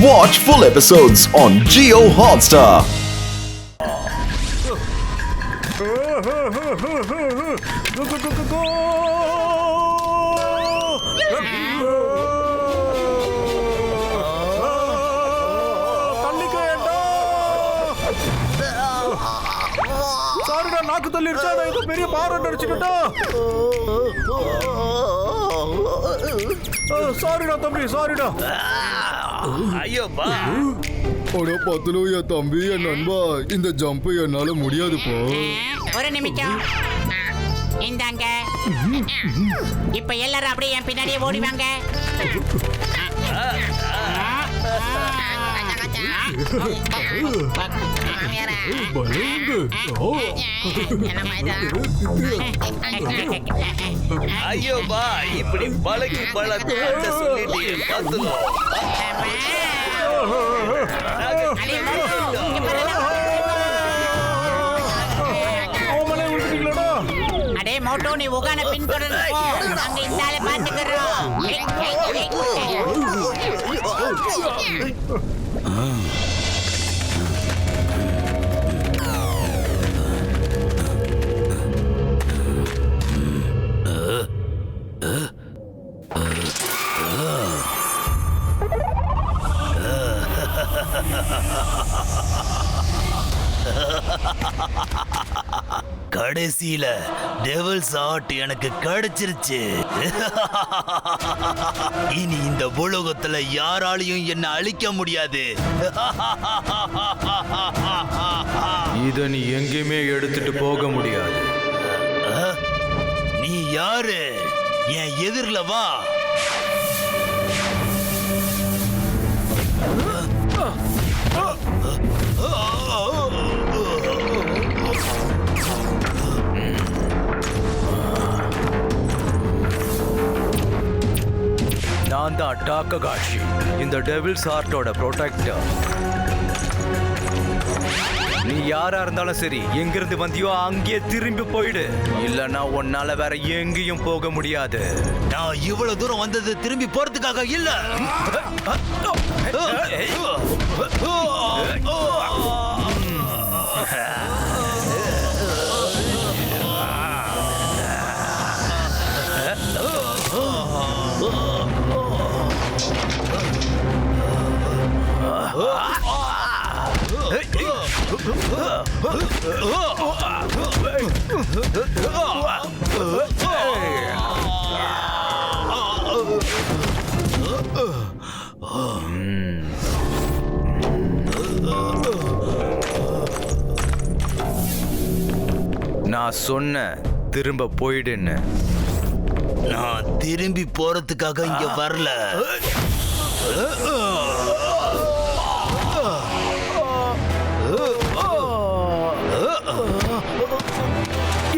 Watch full episodes on Jio Hotstar. நாக்கு தள்ளி ஏதோ பெரிய பாரம் அடிச்சுக்கிட்டா. சாரிடா தம்பி, சாரிடா. ஐயோ பா. அட பத்துலோ என் தம்பி, என் நண்பா, இந்த ஜம்ப் என்னால முடியாதுப்பா. ஒரு நிமிஷம் இந்தாங்க. இப்ப எல்லாரும் அப்படியே என் பின்னாடியே ஓடிவாங்க. ஐயோ பா, இப்படி பழகி பழக்க சொல்லிட்டு பார்த்துக்கோ. அடே மோட்டோ, நீ உகான பின்தொடர்ந்து போ. நாங்க இந்தால பாத்துக்கிறோம். கடைசியில டெவில்ஸ் ஆர்ட் எனக்கு கிடைச்சிருச்சு. இனி இந்த உலகத்துல யாராலையும் என்ன அழிக்க முடியாது. இத நீ எங்கேயுமே எடுத்துட்டு போக முடியாது. நீ யாரு? என் எதிரில வா. நான் தான் டாக்ககாஷி, இந்த டெவில்ஸ் ஆர்ட்டோட ப்ரொடெக்டர். நீ யாரா இருந்தாலும் சரி, எங்கிருந்து வந்தியோ அங்கேயே திரும்பி போயிடு. இல்லன்னா உன்னால வேற எங்கேயும் போக முடியாது. நான் இவ்வளவு தூரம் வந்தது திரும்பி போறதுக்காக இல்ல. நான் சொன்ன திரும்ப போயிடுன்னு. நான் திரும்பி போறதுக்காக இங்க வரல.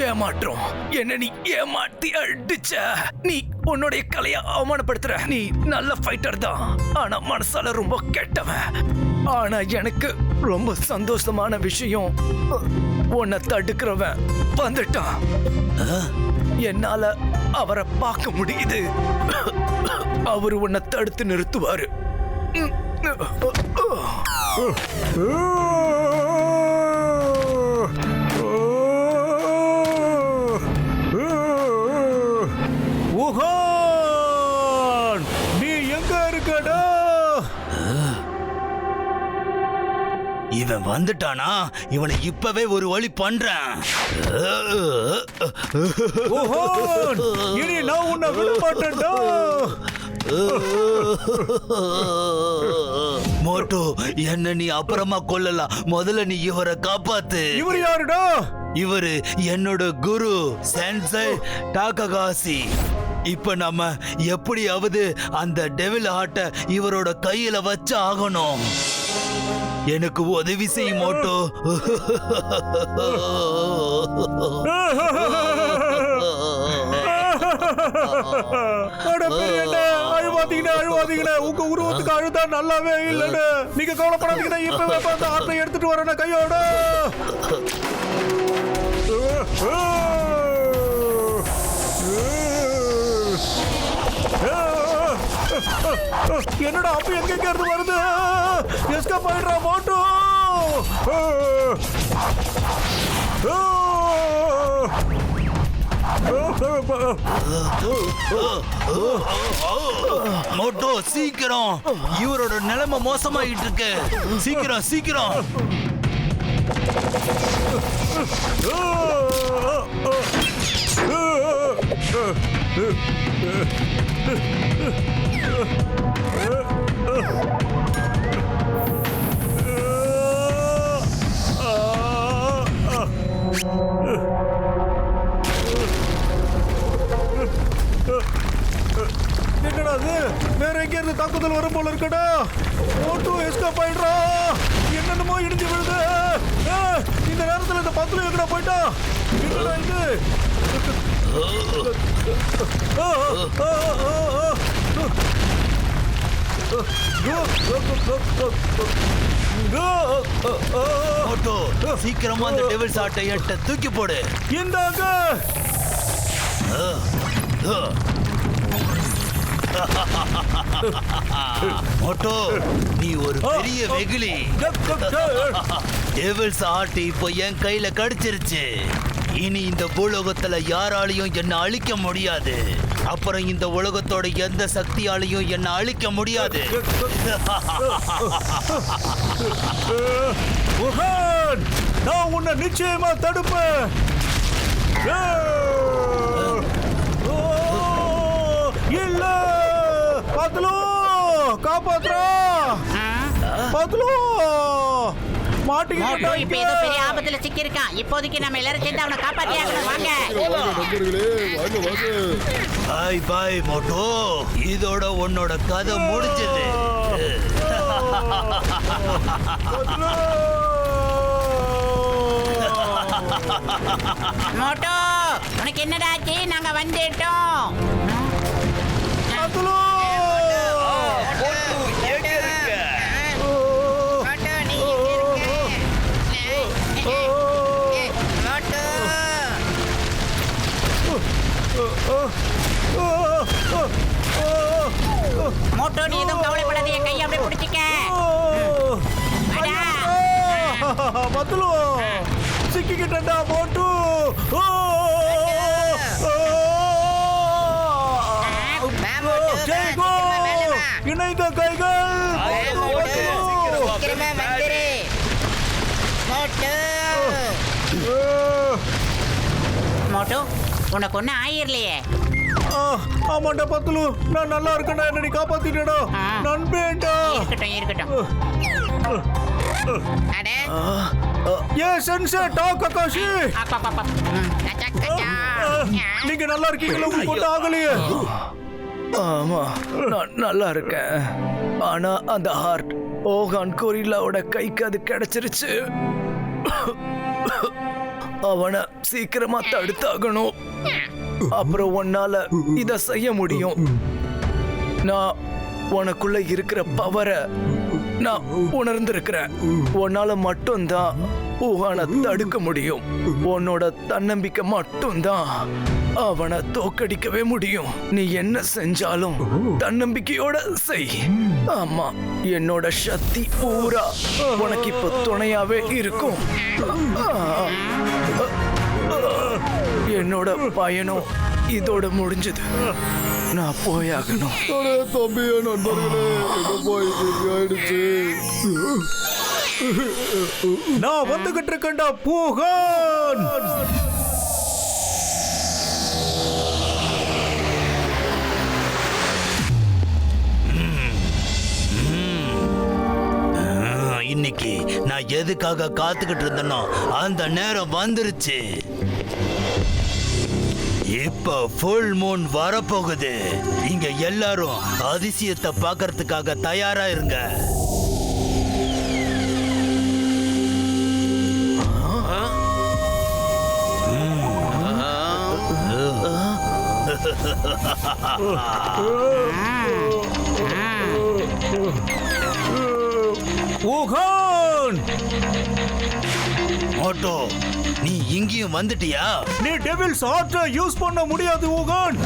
ஏமாற்றம். என்ன நீ ஏமாத்தி அடிச்ச. நீ உன்னுடைய கலைய அவமானப்படுத்துற. நீ நல்ல ஃபைட்டர் தான், ஆனா மனசால ரொம்ப கெட்டவன். ஆனா எனக்கு ரொம்ப சந்தோஷமான விஷயம், உன்னை தடுக்கிறவன் வந்துட்டான். என்னால அவரை பார்க்க முடியுது. அவரு உன்னை தடுத்து நிறுத்துவாரு. நீ எங்க இருக்கடா? இவன் வந்துட்டானா? இவனை இப்பவே ஒரு வழி பண்றேன். இனி நான் உன்னை விட மாட்டேன்டா. மோட்டோ, என்ன நீ அப்புறமா கொல்லலாம். முதல்ல நீ இவரை காப்பாத்து. இவர் யாருடா? இவரு என்னோட குரு சென்சை டாக்ககாஷி. இப்ப நாம எப்படியாவது அந்த டெவில் ஆர்ட்ட இவரோட கையில வச்சு ஆகணும். எனக்கு உதவி செய் மோட்டோ. அழுவாதீங்கண்ணே. உங்க உருவத்துக்கு அழுதா நல்லாவே இல்லைன்னு. நீங்க கவலைப்படாதீங்கண்ணே. இப்பவே அந்த ஆட்டை எடுத்துட்டு வரேன் கையோட. என்னடா அப்ப எங்க இருந்து வருது? Escape ஆயிடுறா Moto. மோட்டோ சீக்கிரம், இவரோட நிலைமை மோசமாயிட்டு இருக்கு. சீக்கிரம் சீக்கிரம். என்னடா அது? வேற எங்க இருந்து தாக்குதல் வரும் போல இருக்கடா. மோட்டோ எஸ்கேப் ஆயிடுறா. என்னென்னமோ இடிஞ்சு விழுது. இந்த நேரத்துல இந்த பத்துல எங்கடா போயிட்டா? என்னடா இது? மோட்டோ சீக்கிரமா அந்த டெவில்ஸ் ஆட்டை எட்ட தூக்கி போடு. இந்தாங்க. மோட்டோ நீ ஒரு பெரிய வெகுளி. டெவில்ஸ் ஆர்ட் இப்போ என் கையில கடிச்சிருச்சு. இனி இந்த பூலோகத்துல யாராலையும் என்ன அழிக்க முடியாது. அப்புறம் இந்த உலகத்தோட எந்த சக்தியாலையும் என்ன அழிக்க முடியாது. நான் உன்னை நிச்சயமா தடுப்பேன். இல்ல பாத்துலோ, காப்பாத்துறா பாத்துலோ. மோட்டோ இப்ப ஏதோ பெரிய ஆபத்துல சிக்கி இருக்கான். இப்போதைக்கு நம்ம எல்லாரும் சேர்ந்து அவனை காப்பாத்தி ஆகணும். வாங்க நண்பர்களே, வாங்க வாங்க. பாய் பாய் மோட்டோ, இதோட உன்னோட கதை முடிஞ்சது. மோட்டோ உனக்கு என்னடா ஆச்சு? நாங்க வந்துட்டோம். பாத்துலோ. மோட்டோ நீ எதுவும் கவலைப்படாத, என் கையை அப்படியே பிடிச்சிக்க. பத்துலோ சிக்கிக்கிட்டா மோட்டு. இணைந்த கைகள். மோட்டோ உனக்கு ஒன்னும் ஆயிரலையே. ஆமாண்டா பத்துலு, நான் நல்லா இருக்கேன்டா. என்ன நீ காப்பாத்திட்டா நண்பேண்டா. இருக்கட்டும் இருக்கட்டும். ஏ சென்சே டாக் ககாஷி, நீங்க நல்லா இருக்கீங்களா? உங்களுக்கு ஒன்றும் ஆகலையே? ஆமா நான் நல்லா இருக்கேன். ஆனா அந்த ஹார்ட் ஓகான் கொரில்லாவோட கைக்கு அது கிடைச்சிருச்சு. அவனை சீக்கிரமா தடுத்தாகணும். அப்புறம் உன்னால இத செய்ய முடியும். நான் உனக்குள்ள இருக்கிற பவரை நான் உணர்ந்திருக்கிறேன். உன்னால மட்டும்தான் ஊகானை தடுக்க முடியும். உன்னோட தன்னம்பிக்கை மட்டும்தான் அவனை தோக்கடிக்கவே முடியும். நீ என்ன செஞ்சாலும் தன்னம்பிக்கையோட செய். ஆமா, என்னோட சக்தி பூரா உனக்கு இப்ப துணையாவே இருக்கும். என்னோட பயணம் இதோட முடிஞ்சது. நான் போயாகணும். தம்பி நண்பர்களே, எங்க போய் ஆயிடுச்சு. நான் வந்துகிட்டு இருக்கேன்டா பூகான். இன்னைக்கு நான் எதுக்காக காத்துக்கிட்டு இருந்தேனோ அந்த நேரம் வந்துருச்சு. இப்ப ஃபுல் மூன் வரப்போகுது. இங்க எல்லாரும் அதிசயத்தை பார்க்கறதுக்காக தயாரா இருங்க. பூகான், மோட்டோ நீ இங்கேயும் வந்துட்டியா? நீ டெவில்ஸ் ஆர்ட்டை யூஸ் பண்ண முடியாது பூகான்.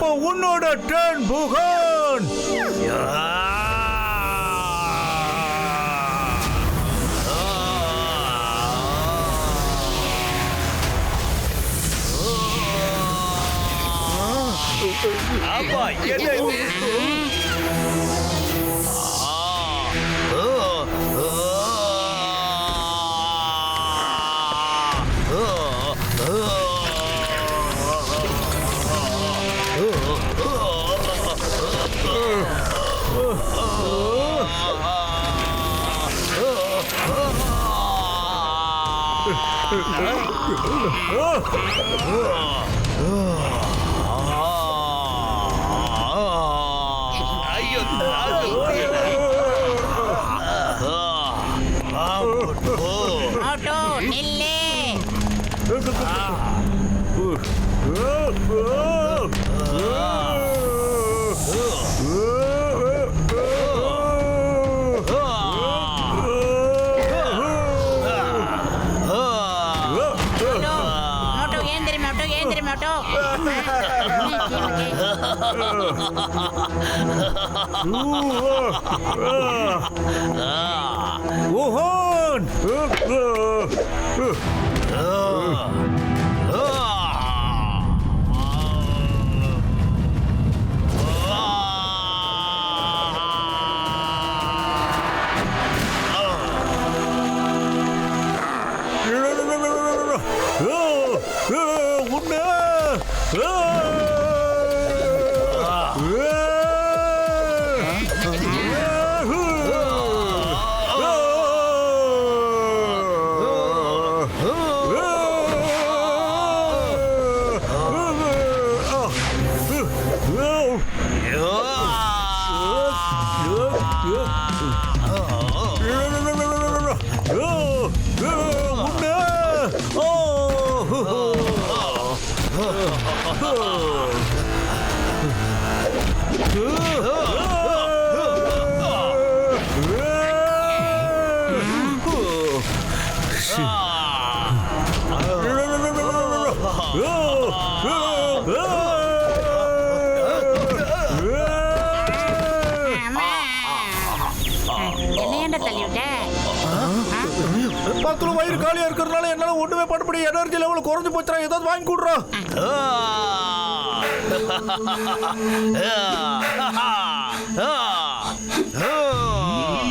இப்போ உன்னோட டர்ன் புகான். அப்பா என்ன ஐயோ மோட்டோ நில்லு. மோட்டோ ஏந்திரி மோட்டோ ஏந்திரி மோட்டோ. புகான். என்னையாண்ட தள்ளி விட்ட? பத்துல வயிறு காலியா இருக்கிறதுனால என்னால ஒண்ணுமே பண்ண முடியும். எனர்ஜி லெவல் குறைஞ்சு போச்சுடா. ஏதாவது வாங்கி கொடுறா.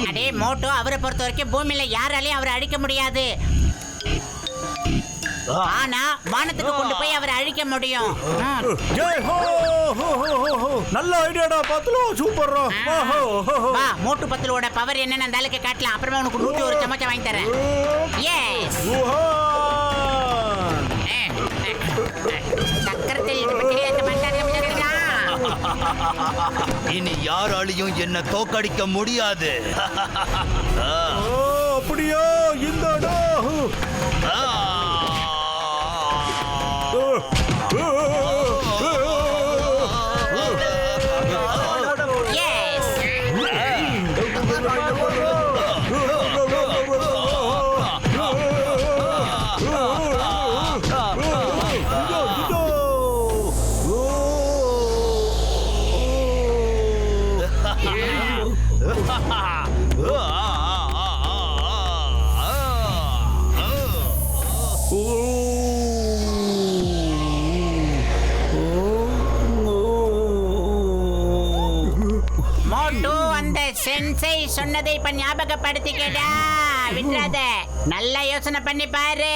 அடே மோட்டோ, அவரை பொறுத்த வரைக்கும் பூமியில யாராலையும் அவரை அழிக்க முடியாது. ஆனா வானத்துக்கு கொண்டு போய் அவரை அழிக்க முடியும். ஜெய் ஹோ ஹோ ஹோ ஹோ. நல்ல ஐடியாடா பத்துல. சூப்பர்ரா. வா, மோட்டு பத்துலோட பவர் என்னன்னு அந்த ஆளுக்கு காட்டலாம். அப்புறமா உனக்கு 101 சமச்சா வாங்கி தரேன். எஸ். சக்கரத்தில் இனி யாராலையும் என்ன தோக்கடிக்க முடியாது. அப்படியா? இந்தடா. மோட்டு, அந்த சென்சை சொன்னதை இப்ப ஞாபகப்படுத்திக்கடா. விட்டுறாத. நல்லா யோசனை பண்ணி பாரு.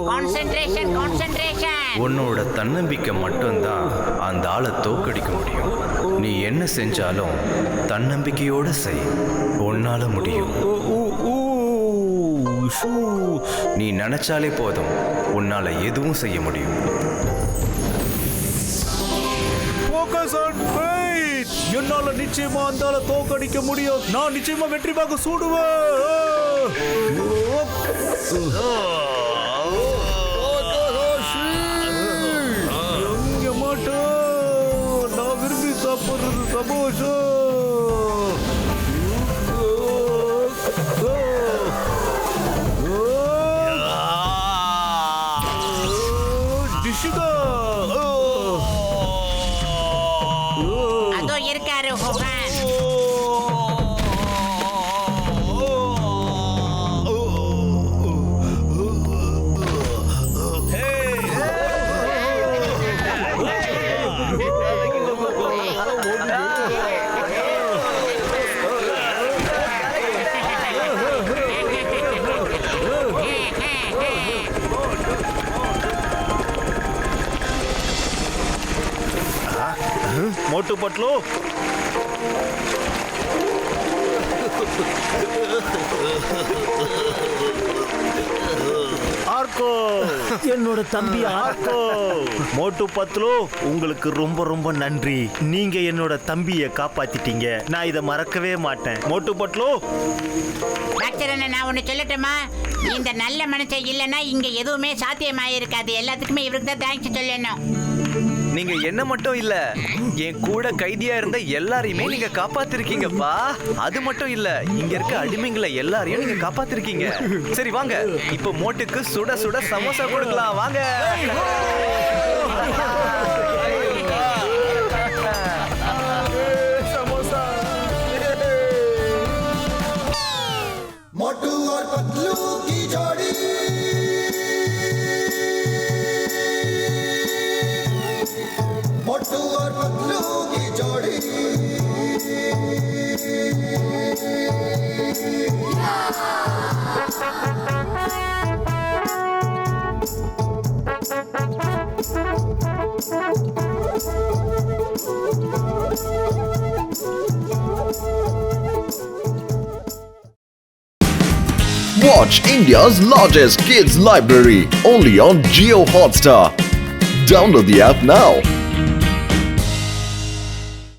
Concentration concentration. உன்னோட தன்னம்பிக்கை மட்டும்தான் அந்த ஆளை தோக்கடிக்க முடியும். நீ என்ன செஞ்சாலும் தன்னம்பிக்கையோட செய். உன்னால முடியும். நீ நினைச்சாலே போதும், உன்னால எதுவும் செய்ய முடியும். Focus on fate. என்னால நிச்சயமா அந்த ஆளை தோக்கடிக்க முடியும். நான் நிச்சயமா வெற்றி பார்க்க சூடுவேன். எங்க மாட்டோம். நான் விரும்பி சாப்பிடுறது சந்தோஷம். டிஷுகா. ரோஹன். மோட்டு பட்லு, ஆர்கோ, என்னோட தம்பி ஆர்கோ. மோட்டு பத்லு, உங்களுக்கு ரொம்ப ரொம்ப நன்றி. நீங்க என்னோட தம்பியை காப்பாத்திட்டீங்க. நான் இதை மறக்கவே மாட்டேன். மோட்டு பட்லு, டாக்டர் அண்ணா, நான் ஒன்று சொல்லட்டுமா? இந்த நல்ல மனுஷன் இல்லைன்னா இங்க எதுவுமே சாத்தியமாயிருக்காது. எல்லாத்துக்குமே இவருக்கு தான் தேங்க்ஸ் சொல்லணும். நீங்க என்ன மட்டும் இல்ல, என் கூட கைதியா இருந்த எல்லாரையுமே நீங்க காப்பாத்திருக்கீங்கப்பா. அது மட்டும் இல்ல, இங்க இருக்க அடிமைங்களை எல்லாரையும் நீங்க காப்பாத்திருக்கீங்க. சரி வாங்க, இப்ப மோட்டுக்கு சுட சுட சமோசா கொடுக்கலாம். வாங்க. मोटू और पतलू की जोड़ी मोटू और पतलू की जोड़ी Watch India's largest kids library only on Jio Hotstar. Download the app now.